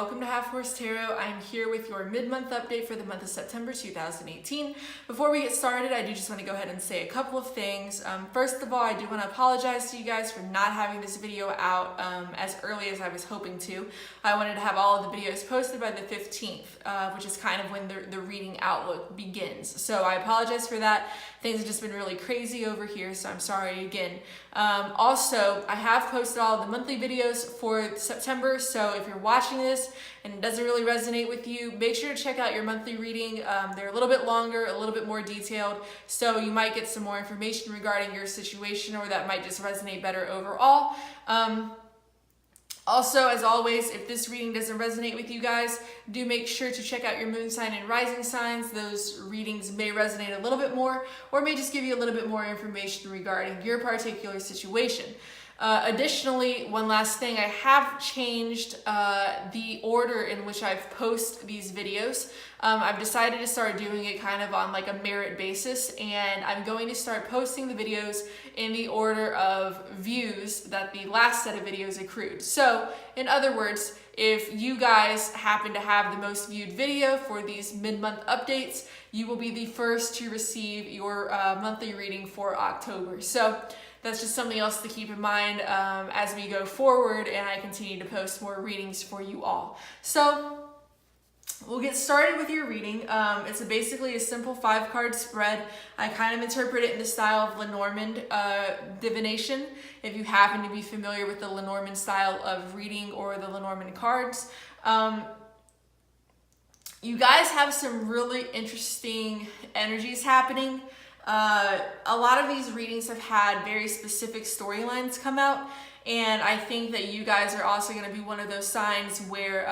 welcome to Half Horse Tarot. I'm here with your mid-month update for the month of September 2018. Before we get started, I do just want to go ahead and say a couple of things. First of all, I do want to apologize to you guys for not having this video out as early as I was hoping to. I wanted to have all of the videos posted by the 15th, which is kind of when the reading outlook begins. So I apologize for that. Things have just been really crazy over here, so I'm sorry again. Also, I have posted all of the monthly videos for September, so if you're watching this and it doesn't really resonate with you, make sure to check out your monthly reading. They're a little bit longer, a little bit more detailed, so you might get some more information regarding your situation, or that might just resonate better overall. Also, as always, if this reading doesn't resonate with you guys, do make sure to check out your moon sign and rising signs. Those readings may resonate a little bit more, or may just give you a little bit more information regarding your particular situation. Additionally, one last thing, I have changed the order in which I've posted these videos. I've decided to start doing it kind of on like a merit basis, and I'm going to start posting the videos in the order of views that the last set of videos accrued. So, in other words, if you guys happen to have the most viewed video for these mid-month updates, you will be the first to receive your monthly reading for October. So that's just something else to keep in mind as we go forward and I continue to post more readings for you all. So we'll get started with your reading. It's basically a simple 5-card spread. I kind of interpret it in the style of Lenormand divination, if you happen to be familiar with the Lenormand style of reading or the Lenormand cards. You guys have some really interesting energies happening. A lot of these readings have had very specific storylines come out, and I think that you guys are also going to be one of those signs where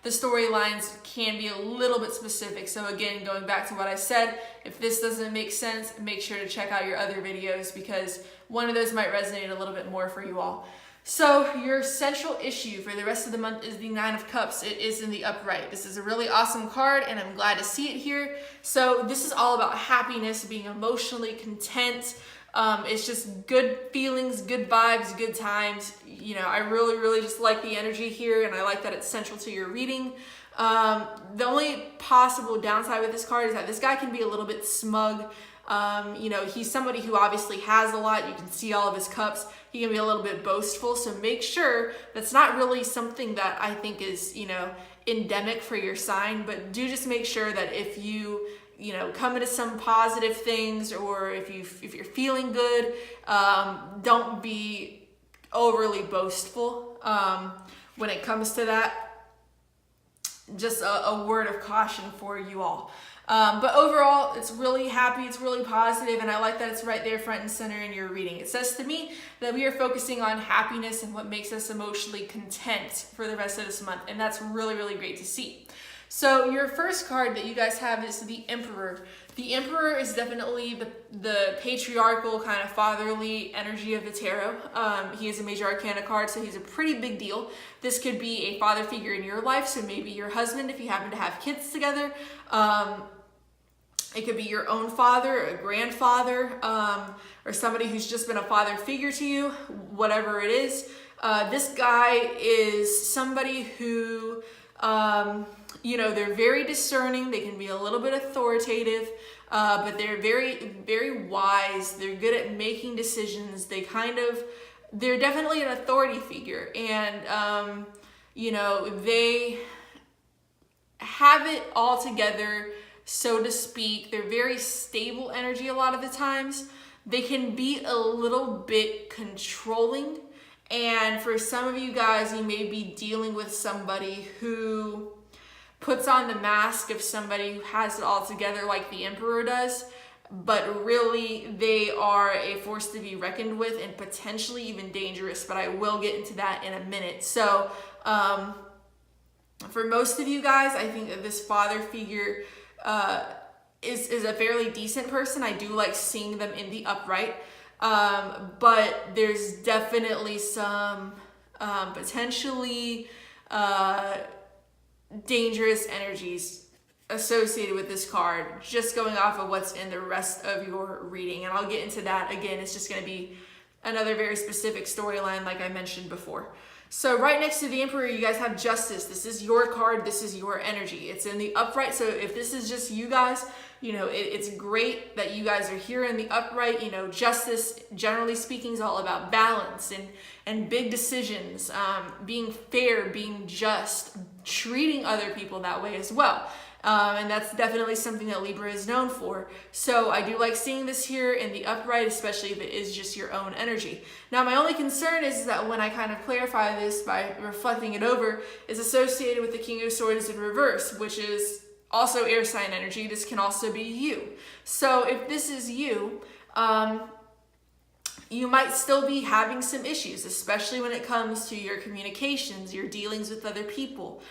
the storylines can be a little bit specific. So again, going back to what I said, if this doesn't make sense, make sure to check out your other videos, because one of those might resonate a little bit more for you all. So your central issue for the rest of the month is the 9 of Cups. It is in the upright. This is a really awesome card, and I'm glad to see it here. So this is all about happiness, being emotionally content. It's just good feelings, good vibes, good times. You know, I really just like the energy here, and I like that it's central to your reading. The only possible downside with this card is that this guy can be a little bit smug. You know, he's somebody who obviously has a lot. You can see all of his cups. He can be a little bit boastful, so make sure that's not really something that I think is, you know, endemic for your sign, but do just make sure that if you know, come into some positive things, or if you're feeling good, don't be overly boastful when it comes to that. Just a word of caution for you all. But overall, it's really happy, it's really positive, and I like that it's right there front and center in your reading. It says to me that we are focusing on happiness and what makes us emotionally content for the rest of this month, and that's really great to see. So your first card that you guys have is the Emperor. The Emperor is definitely the patriarchal, kind of fatherly energy of the tarot. He is a major arcana card, so he's a pretty big deal. This could be a father figure in your life, so maybe your husband if you happen to have kids together. It could be your own father, a grandfather, or somebody who's just been a father figure to you, whatever it is. This guy is somebody who, you know, they're very discerning. They can be a little bit authoritative, but they're very wise. They're good at making decisions. They're definitely an authority figure, and, you know, they have it all together, so to speak. They're very stable energy a lot of the times. They can be a little bit controlling, and for some of you guys, you may be dealing with somebody who puts on the mask of somebody who has it all together like the Emperor does, but really they are a force to be reckoned with and potentially even dangerous, but I will get into that in a minute. So for most of you guys, I think that this father figure is a fairly decent person. I do like seeing them in the upright, but there's definitely some potentially dangerous energies associated with this card, just going off of what's in the rest of your reading. And I'll get into that again. It's just going to be another very specific storyline like I mentioned before. So right next to the Emperor, you guys have Justice. This is your card. This is your energy. It's in the upright. So if this is just you guys, it's great that you guys are here in the upright. Justice, generally speaking, is all about balance and big decisions, being fair, being just, treating other people that way as well. And that's definitely something that Libra is known for. So I do like seeing this here in the upright, especially if it is just your own energy. Now, my only concern is that when I kind of clarify this by reflecting it over, is associated with the King of Swords in reverse, which is also air sign energy. This can also be you. So if this is you, you might still be having some issues, especially when it comes to your communications, your dealings with other people.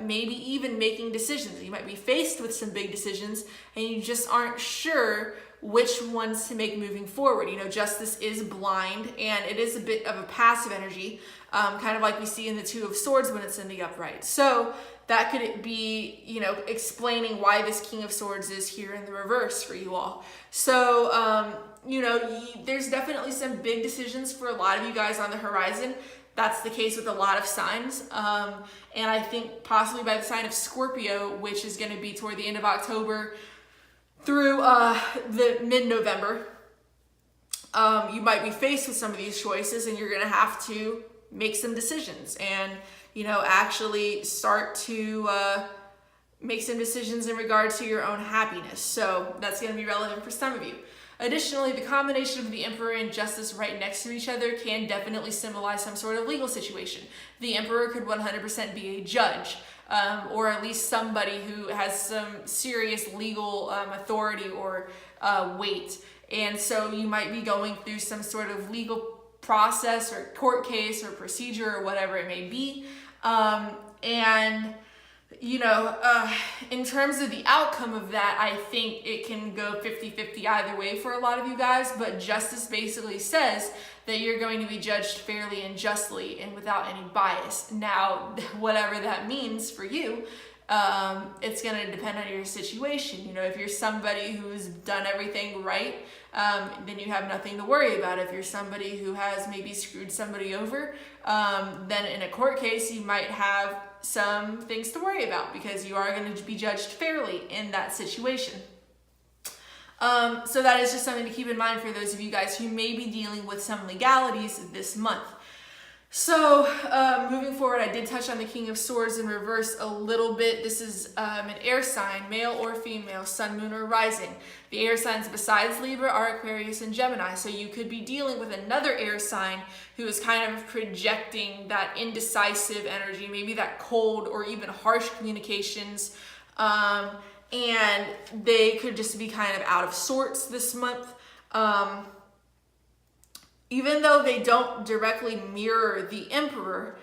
Maybe even making decisions. You might be faced with some big decisions and you just aren't sure which ones to make moving forward. Justice is blind and it is a bit of a passive energy, kind of like we see in the Two of Swords when it's in the upright. So that could be, explaining why this King of Swords is here in the reverse for you all. So, there's definitely some big decisions for a lot of you guys on the horizon. That's the case with a lot of signs. And I think possibly by the sign of Scorpio, which is going to be toward the end of October through the mid-November, you might be faced with some of these choices and you're going to have to make some decisions and, actually start to make some decisions in regard to your own happiness. So that's going to be relevant for some of you. Additionally, the combination of the Emperor and Justice right next to each other can definitely symbolize some sort of legal situation. The Emperor could 100% be a judge, or at least somebody who has some serious legal authority or weight. And so you might be going through some sort of legal process or court case or procedure or whatever it may be. In terms of the outcome of that, I think it can go 50-50 either way for a lot of you guys, but Justice basically says that you're going to be judged fairly and justly and without any bias. Now, whatever that means for you, it's going to depend on your situation. If you're somebody who's done everything right, then you have nothing to worry about. If you're somebody who has maybe screwed somebody over, then in a court case, you might have some things to worry about because you are going to be judged fairly in that situation. So that is just something to keep in mind for those of you guys who may be dealing with some legalities this month. So moving forward, I did touch on the King of Swords in reverse a little bit. This is an air sign, male or female, sun, moon, or rising. The air signs besides Libra are Aquarius and Gemini. So you could be dealing with another air sign who is kind of projecting that indecisive energy, maybe that cold or even harsh communications. And they could just be kind of out of sorts this month. Even though they don't directly mirror the Emperor,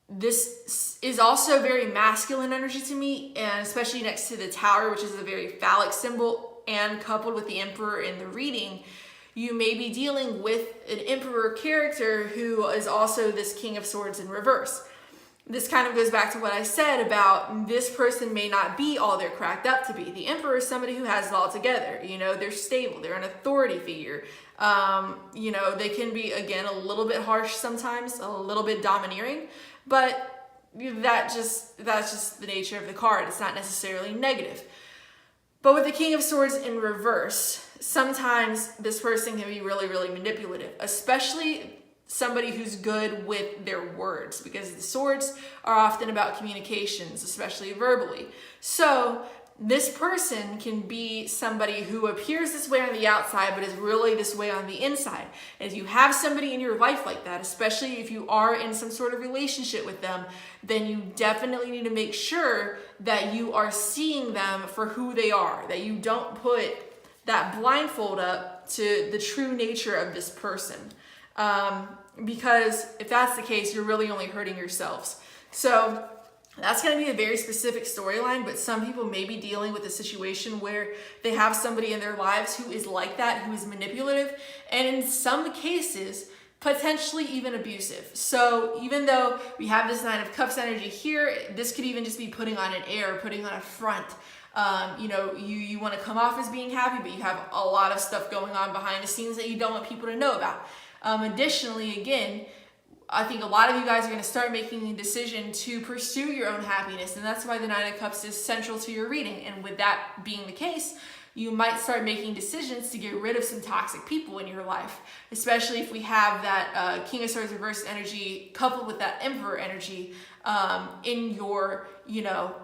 this is also very masculine energy to me, and especially next to the Tower, which is a very phallic symbol, and coupled with the Emperor in the reading, you may be dealing with an Emperor character who is also this King of Swords in reverse. This kind of goes back to what I said about this person may not be all they're cracked up to be. The Emperor is somebody who has it all together. They're stable. They're an authority figure. They can be, again, a little bit harsh sometimes, a little bit domineering, but that's just the nature of the card. It's not necessarily negative. But with the King of Swords in reverse, sometimes this person can be really, really manipulative, especially somebody who's good with their words, because the swords are often about communications, especially verbally. So this person can be somebody who appears this way on the outside, but is really this way on the inside. And if you have somebody in your life like that, especially if you are in some sort of relationship with them, then you definitely need to make sure that you are seeing them for who they are, that you don't put that blindfold up to the true nature of this person. Because if that's the case, you're really only hurting yourselves. So that's going to be a very specific storyline, but some people may be dealing with a situation where they have somebody in their lives who is like that, who is manipulative, and in some cases, potentially even abusive. So even though we have this Nine of Cups energy here, this could even just be putting on an air, putting on a front. You want to come off as being happy, but you have a lot of stuff going on behind the scenes that you don't want people to know about. Additionally, again, I think a lot of you guys are going to start making a decision to pursue your own happiness. And that's why the Nine of Cups is central to your reading. And with that being the case, you might start making decisions to get rid of some toxic people in your life, especially if we have that King of Swords reverse energy coupled with that Emperor energy in your,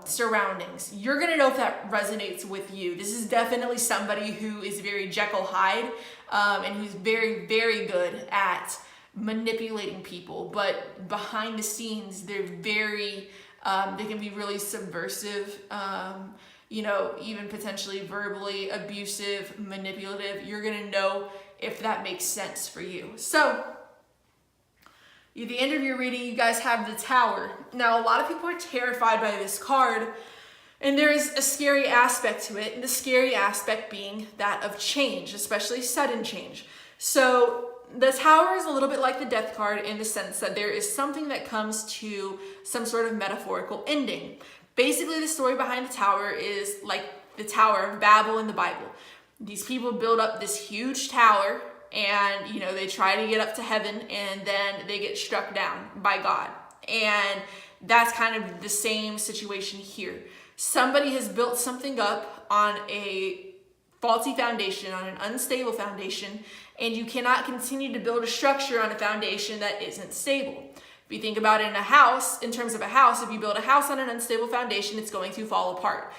surroundings. You're going to know if that resonates with you. This is definitely somebody who is very Jekyll Hyde and who's very, very good at manipulating people, but behind the scenes, they're very, they can be really subversive, even potentially verbally abusive, manipulative. You're going to know if that makes sense for you. So at the end of your reading, you guys have the Tower. Now, a lot of people are terrified by this card, and there's a scary aspect to it, and the scary aspect being that of change, especially sudden change. So the Tower is a little bit like the Death card in the sense that there is something that comes to some sort of metaphorical ending. Basically, the story behind the Tower is like the Tower of Babel in the Bible. These people build up this huge tower and, they try to get up to heaven and then they get struck down by God. And that's kind of the same situation here. Somebody has built something up on a faulty foundation, on an unstable foundation, and you cannot continue to build a structure on a foundation that isn't stable. If you think about it in terms of a house, if you build a house on an unstable foundation, it's going to fall apart.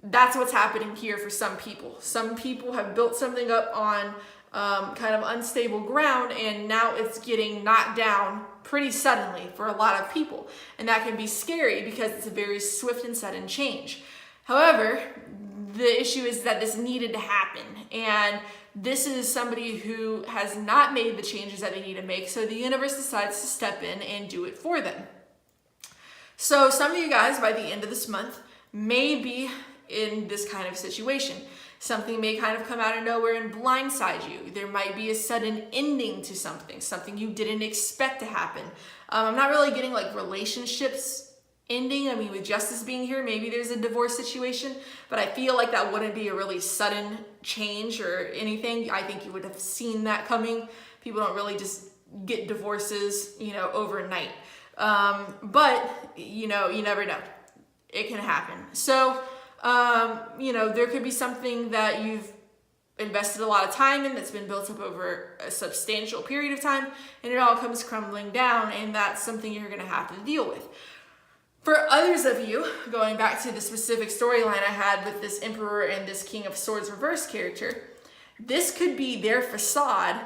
That's what's happening here for some people. Some people have built something up on kind of unstable ground, and now it's getting knocked down pretty suddenly for a lot of people. And that can be scary because it's a very swift and sudden change. However, the issue is that this needed to happen, and this is somebody who has not made the changes that they need to make, so the universe decides to step in and do it for them. So some of you guys, by the end of this month, may be in this kind of situation. Something may kind of come out of nowhere and blindside you. There might be a sudden ending to something you didn't expect to happen. I'm not really getting like relationships ending. I mean, with Justice being here, maybe there's a divorce situation, but I feel like that wouldn't be a really sudden change or anything. I think you would have seen that coming. People don't really just get divorces, overnight. But, you never know. It can happen. So, there could be something that you've invested a lot of time in that's been built up over a substantial period of time, and it all comes crumbling down, and that's something you're going to have to deal with. For others of you, going back to the specific storyline I had with this Emperor and this King of Swords reverse character, this could be their facade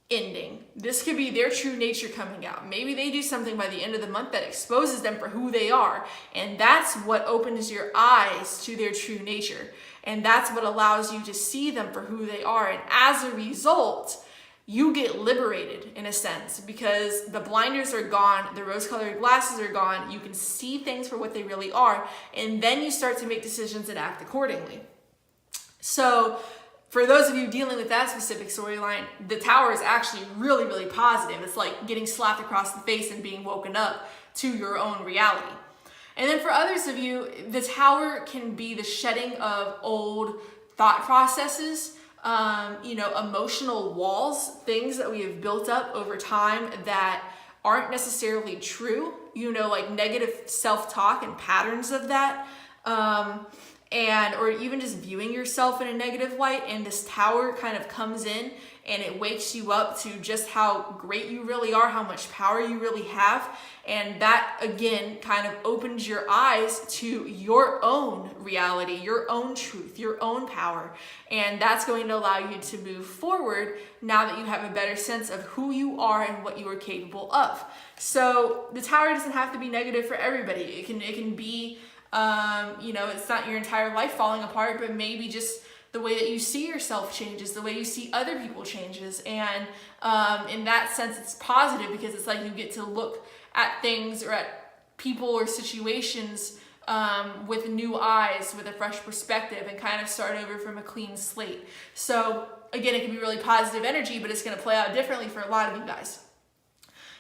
ending. This could be their true nature coming out. Maybe they do something by the end of the month that exposes them for who they are, and that's what opens your eyes to their true nature, and that's what allows you to see them for who they are, and as a result, you get liberated in a sense because the blinders are gone, the rose-colored glasses are gone, you can see things for what they really are, and then you start to make decisions and act accordingly. So for those of you dealing with that specific storyline, the Tower is actually really, really positive. It's like getting slapped across the face and being woken up to your own reality. And then for others of you, the Tower can be the shedding of old thought processes, emotional walls, things that we have built up over time that aren't necessarily true, like negative self-talk and patterns of that, or even just viewing yourself in a negative light. And this Tower kind of comes in and it wakes you up to just how great you really are, how much power you really have. And that again kind of opens your eyes to your own reality, your own truth, your own power. And that's going to allow you to move forward now that you have a better sense of who you are and what you are capable of. So the Tower doesn't have to be negative for everybody. It can be, it's not your entire life falling apart, but maybe just the way that you see yourself changes, the way you see other people changes. And in that sense, it's positive because it's like you get to look at things or at people or situations with new eyes, with a fresh perspective, and kind of start over from a clean slate. So again, it can be really positive energy, but it's going to play out differently for a lot of you guys.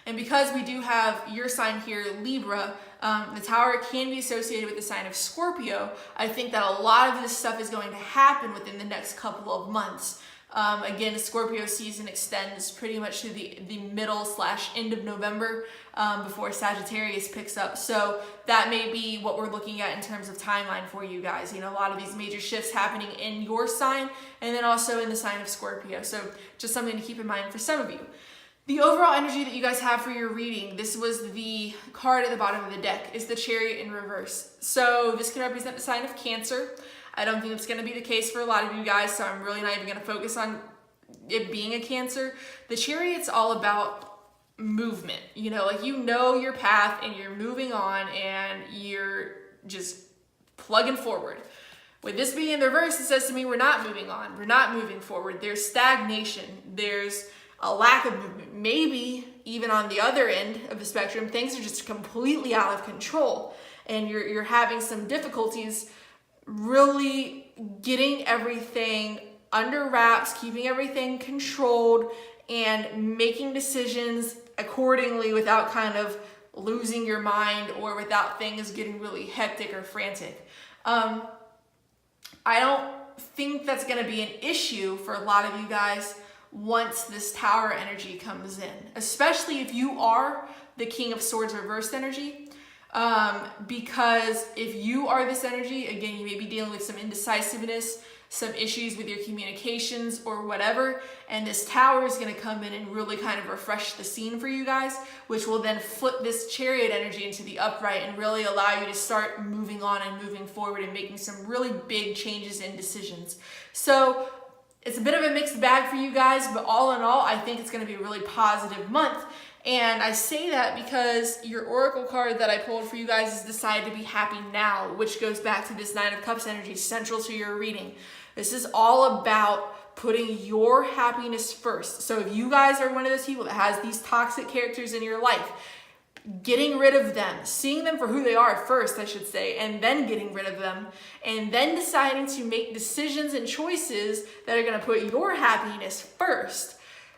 And because we do have your sign here, Libra, the Tower can be associated with the sign of Scorpio. I think that a lot of this stuff is going to happen within the next couple of months. Again, Scorpio season extends pretty much to the middle/end of November before Sagittarius picks up. So that may be what we're looking at in terms of timeline for you guys. You know, a lot of these major shifts happening in your sign and then also in the sign of Scorpio. So just something to keep in mind for some of you. The overall energy that you guys have for your reading, this was the card at the bottom of the deck, is the Chariot in reverse. So this can represent the sign of Cancer. I don't think it's going to be the case for a lot of you guys, so I'm really not even going to focus on it being a Cancer. The Chariot's all about movement. You know, like you know your path and you're moving on and you're just plugging forward. With this being in the reverse, it says to me we're not moving on. We're not moving forward. There's stagnation. There's a lack of movement. Maybe even on the other end of the spectrum, things are just completely out of control and you're having some difficulties really getting everything under wraps, keeping everything controlled, and making decisions accordingly without kind of losing your mind or without things getting really hectic or frantic. I don't think that's going to be an issue for a lot of you guys once this Tower energy comes in, especially if you are the King of Swords reversed energy. Because if you are this energy, again, you may be dealing with some indecisiveness, some issues with your communications or whatever, and this Tower is going to come in and really kind of refresh the scene for you guys, which will then flip this Chariot energy into the upright and really allow you to start moving on and moving forward and making some really big changes and decisions. So it's a bit of a mixed bag for you guys, but all in all, I think it's going to be a really positive month. And I say that because your oracle card that I pulled for you guys is Decide to Be Happy Now, which goes back to this Nine of Cups energy central to your reading. This is all about putting your happiness first. So if you guys are one of those people that has these toxic characters in your life, getting rid of them, seeing them for who they are first, I should say, and then getting rid of them, and then deciding to make decisions and choices that are going to put your happiness first.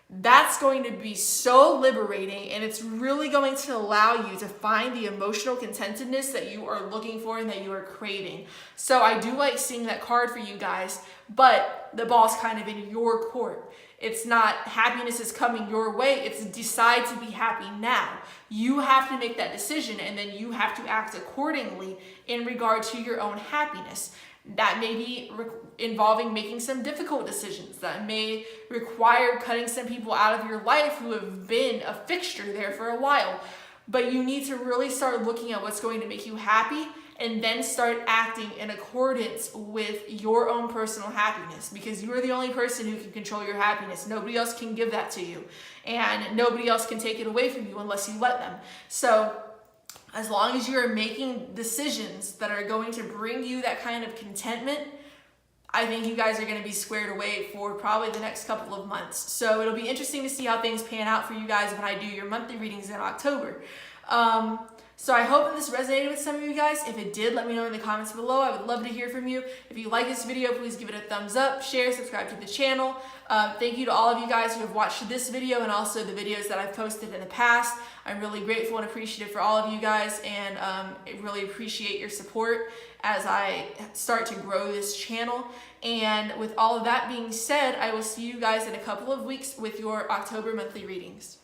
That's going to be so liberating, and it's really going to allow you to find the emotional contentedness that you are looking for and that you are craving. So I do like seeing that card for you guys, but the ball's kind of in your court. It's not happiness is coming your way. It's decide to be happy now. You have to make that decision, and then you have to act accordingly in regard to your own happiness. That may be involving making some difficult decisions. That may require cutting some people out of your life who have been a fixture there for a while. But you need to really start looking at what's going to make you happy and then start acting in accordance with your own personal happiness, because you are the only person who can control your happiness. Nobody else can give that to you, and nobody else can take it away from you unless you let them. So as long as you're making decisions that are going to bring you that kind of contentment, I think you guys are going to be squared away for probably the next couple of months. So it'll be interesting to see how things pan out for you guys when I do your monthly readings in October. So I hope that this resonated with some of you guys. If it did, let me know in the comments below. I would love to hear from you. If you like this video, please give it a thumbs up, share, subscribe to the channel. Thank you to all of you guys who have watched this video and also the videos that I've posted in the past. I'm really grateful and appreciative for all of you guys, and I really appreciate your support as I start to grow this channel. And with all of that being said, I will see you guys in a couple of weeks with your October monthly readings.